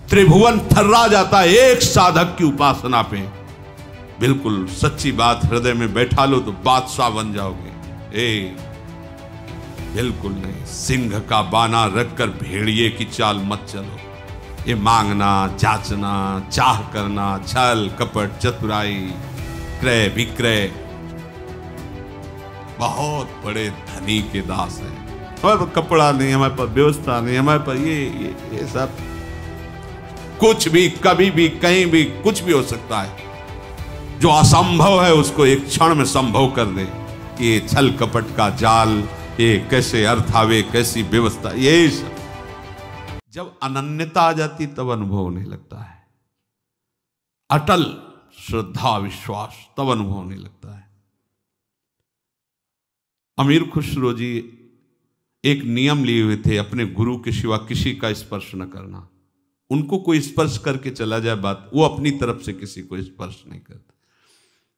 त्रिभुवन थर्रा जाता है एक साधक की उपासना पे। बिल्कुल सच्ची बात हृदय में बैठा लो तो बादशाह बन जाओगे। बिल्कुल नहीं, सिंह का बाना रखकर भेड़िए की चाल मत चलो। ये मांगना, जांचना, चाह करना, छल कपट, चतुराई, क्रय विक्रय, बहुत बड़े धनी के दास हैं। हमारे पास कपड़ा नहीं, हमारे पास व्यवस्था नहीं, हमारे पास ये सब कुछ भी, कभी भी, कहीं भी कुछ भी हो सकता है। जो असंभव है उसको एक क्षण में संभव कर दे। ये छल कपट का जाल, ये कैसे अर्थ आवे, कैसी व्यवस्था, ये सब जब अनन्यता आ जाती तब अनुभव होने लगता है। अटल श्रद्धा विश्वास तब अनुभव होने लगता है। अमीर खुसरो जी एक नियम लिए हुए थे, अपने गुरु के सिवा किसी का स्पर्श न करना। उनको कोई स्पर्श करके चला जाए बात, वो अपनी तरफ से किसी को स्पर्श नहीं करते,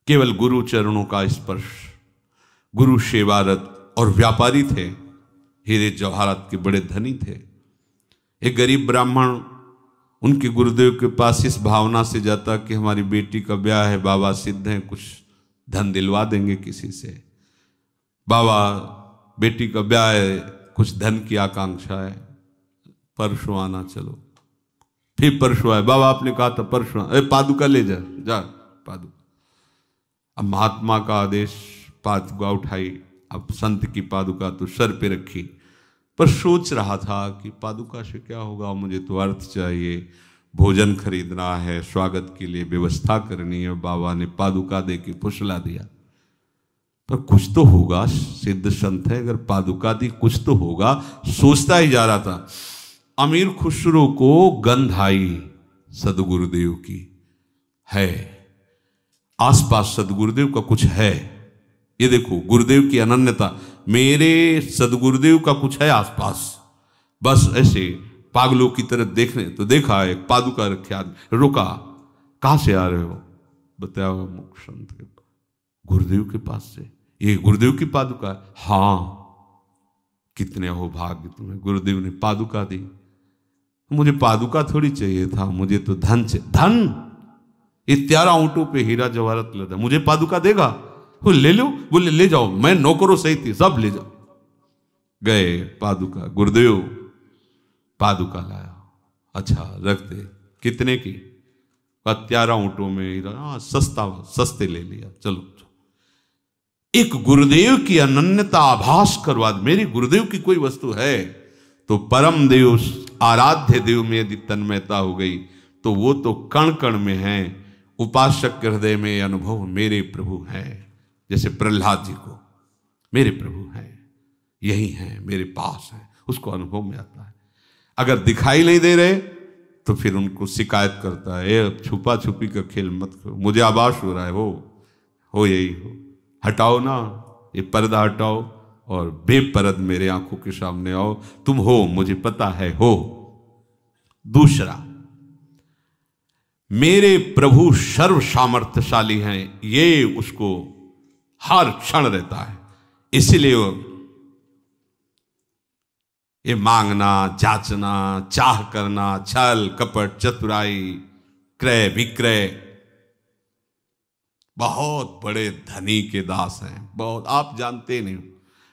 केवल गुरु चरणों का स्पर्श। गुरु सेवारत और व्यापारी थे, हीरे जवाहरात के बड़े धनी थे। एक गरीब ब्राह्मण उनके गुरुदेव के पास इस भावना से जाता कि हमारी बेटी का ब्याह है, बाबा सिद्ध हैं, कुछ धन दिलवा देंगे किसी से। बाबा बेटी का ब्याह है, कुछ धन की आकांक्षा है, परसों आना चलो। फिर परसों आए, बाबा आपने कहा था परसों, पादुका ले जा पादुका। अब महात्मा का आदेश, पादुका उठाई। अब संत की पादुका तो सर पे रखी, पर सोच रहा था कि पादुका से क्या होगा, मुझे तो अर्थ चाहिए, भोजन खरीदना है, स्वागत के लिए व्यवस्था करनी है। बाबा ने पादुका दे के फुसला दिया, पर कुछ तो होगा, सिद्ध संत है, अगर पादुका दी कुछ तो होगा। सोचता ही जा रहा था। अमीर खुसरो को गंध आई सदगुरुदेव की, है आसपास सदगुरुदेव का कुछ है। ये देखो गुरुदेव की अनन्यता, मेरे सदगुरुदेव का कुछ है आसपास। बस ऐसे पागलों की तरह देखने तो देखा, एक पादुका रखे आदमी, रुका, कहां से आ रहे हो? बताया मुख संत के पास, गुरुदेव के पास से। ये गुरुदेव की पादुका? हाँ। कितने हो भाग्य तुम्हें, गुरुदेव ने पादुका दी। मुझे पादुका थोड़ी चाहिए था, मुझे तो धन चाहिए। धन? ये 13 ऊंटों पे हीरा जवाहरात लदा, मुझे पादुका देगा? वो ले लो, बोले ले जाओ, मैं नौकरों सही थी, सब ले जाओ। गए, पादुका, गुरुदेव पादुका लाया। अच्छा रख दे, कितने की? 13 ऊंटों में हीरा। हाँ सस्ते ले लिया, चलो। एक गुरुदेव की अनन्यता आभास करवा, मेरी गुरुदेव की कोई वस्तु है तो परम देव, आराध्य देव में यदि तन्मयता हो गई तो वो तो कण कण में है। उपासक के हृदय में अनुभव मेरे प्रभु हैं, जैसे प्रहलाद जी को मेरे प्रभु हैं, यही हैं, मेरे पास हैं, उसको अनुभव में आता है। अगर दिखाई नहीं दे रहे तो फिर उनको शिकायत करता है, अब छुपा छुपी का खेल मत करो, मुझे आभास हो रहा है, हो यही हो, हटाओ ना ये पर्दा, हटाओ और बेपरद मेरे आंखों के सामने आओ, तुम हो, मुझे पता है हो। दूसरा, मेरे प्रभु सर्व सामर्थ्यशाली हैं, ये उसको हर क्षण रहता है। इसलिए ये मांगना, जांचना, चाह करना, छल कपट, चतुराई, क्रय विक्रय, बहुत बड़े धनी के दास हैं। बहुत, आप जानते नहीं,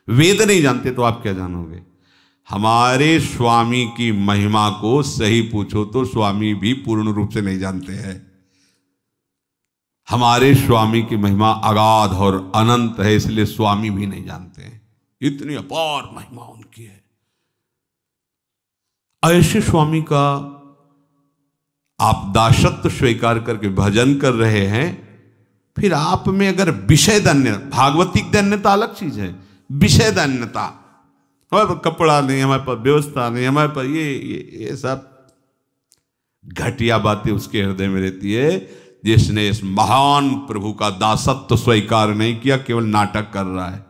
वेद नहीं जानते तो आप क्या जानोगे। हमारे स्वामी की महिमा को सही पूछो तो स्वामी भी पूर्ण रूप से नहीं जानते हैं। हमारे स्वामी की महिमा अगाध और अनंत है, इसलिए स्वामी भी नहीं जानते हैं, इतनी अपार महिमा उनकी है। ऐसे स्वामी का आप दासत्व स्वीकार करके भजन कर रहे हैं, फिर आप में अगर विषय धन्य, भागवतिक धन्यता अलग चीज है, विषय धन्यता, हमारे पास कपड़ा नहीं, हमारे पास व्यवस्था नहीं, हमारे पास ये सब घटिया बातें उसके हृदय में रहती है, जिसने इस महान प्रभु का दासत्व स्वीकार नहीं किया, केवल नाटक कर रहा है।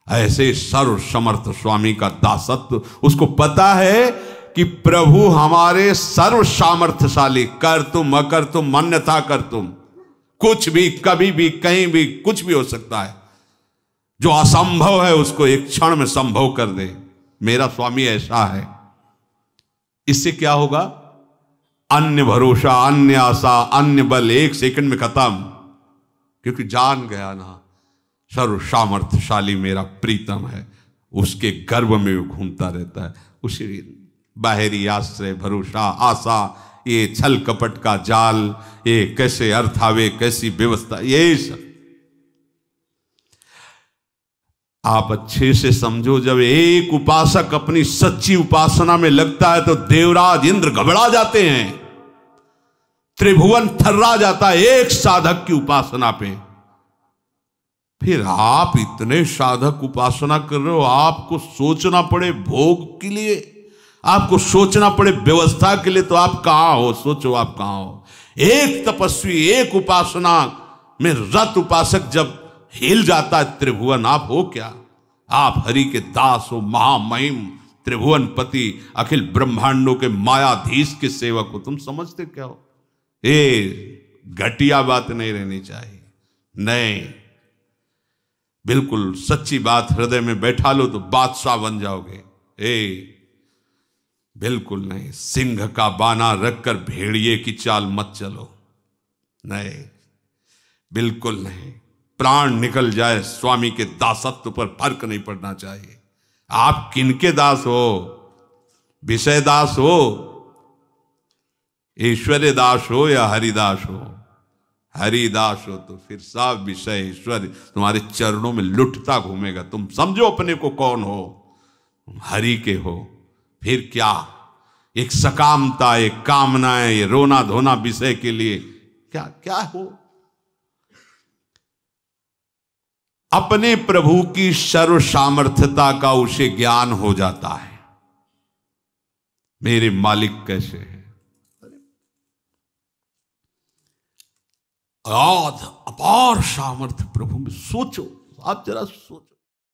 ऐसे सर्व समर्थ स्वामी का दासत्व, उसको पता है कि प्रभु हमारे सर्व सामर्थ्यशाली, कर तुम अकर तुम अन्यथा कर तुम, कुछ भी, कभी भी, कहीं भी, कुछ भी हो सकता है। जो असंभव है उसको एक क्षण में संभव कर दे। मेरा स्वामी ऐसा है। इससे क्या होगा? अन्य भरोसा, अन्य आशा, अन्य बल, एक सेकंड में खत्म। क्योंकि जान गया ना, सर्व सामर्थ्यशाली मेरा प्रीतम है, उसके गर्भ में वो घूमता रहता है। उसी बाहरी आश्रय, भरोसा, आशा, ये छल कपट का जाल, ये कैसे अर्थ आवे, कैसी व्यवस्था, ये सब आप अच्छे से समझो। जब एक उपासक अपनी सच्ची उपासना में लगता है तो देवराज इंद्र घबरा जाते हैं, त्रिभुवन थर्रा जाता है एक साधक की उपासना पे। फिर आप इतने साधक उपासना कर रहे हो, आपको सोचना पड़े भोग के लिए, आपको सोचना पड़े व्यवस्था के लिए, तो आप कहां हो? सोचो आप कहां हो? एक तपस्वी, एक उपासना में रत उपासक जब हिल जाता है त्रिभुवन, आप हो क्या? आप हरि के दास हो, महामहिम त्रिभुवनपति, अखिल ब्रह्मांडों के मायाधीश के सेवक हो। तुम समझते क्या हो? ये घटिया बात नहीं रहनी चाहिए। नहीं, बिल्कुल सच्ची बात हृदय में बैठा लो तो बादशाह बन जाओगे। बिल्कुल नहीं, सिंह का बाना रखकर भेड़िए की चाल मत चलो। नहीं, बिल्कुल नहीं। प्राण निकल जाए, स्वामी के दासत्व पर फर्क नहीं पड़ना चाहिए। आप किनके दास हो? विषय दास हो, ईश्वर्य दास हो या हरिदास हो? हरिदास हो तो फिर सब विषय ईश्वर तुम्हारे चरणों में लुटता घूमेगा। तुम समझो अपने को कौन हो? हरि के हो। फिर क्या एक सकामता, एक कामनाएं, ये रोना धोना विषय के लिए क्या क्या हो? अपने प्रभु की सर्व सामर्थ्यता का उसे ज्ञान हो जाता है, मेरे मालिक कैसे है। अपार सामर्थ्य प्रभु में। सोचो, आप जरा सोचो।